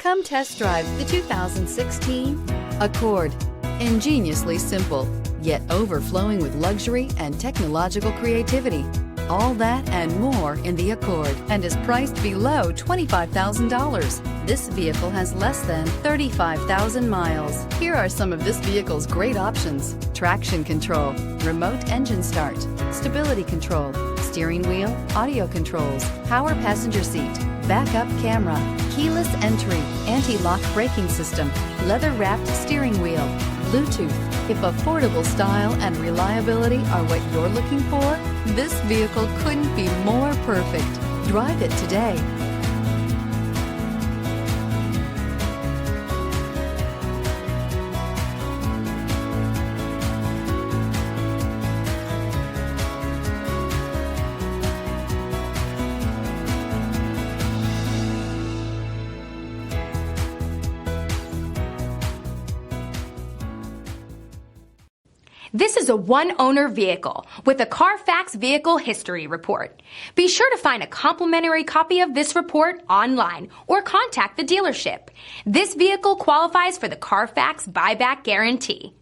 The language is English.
Come test drive the 2016 Accord. Ingeniously simple, yet overflowing with luxury and technological creativity. All that and more in the Accord, and is priced below $25,000. This vehicle has less than 35,000 miles. Here are some of this vehicle's great options: traction control, remote engine start, stability control, steering wheel audio controls, power passenger seat, backup camera, keyless entry, anti-lock braking system, leather-wrapped steering wheel, Bluetooth. If affordable style and reliability are what you're looking for, this vehicle couldn't be more perfect. Drive it today. This is a one-owner vehicle with a Carfax Vehicle History Report. Be sure to find a complimentary copy of this report online or contact the dealership. This vehicle qualifies for the Carfax Buyback Guarantee.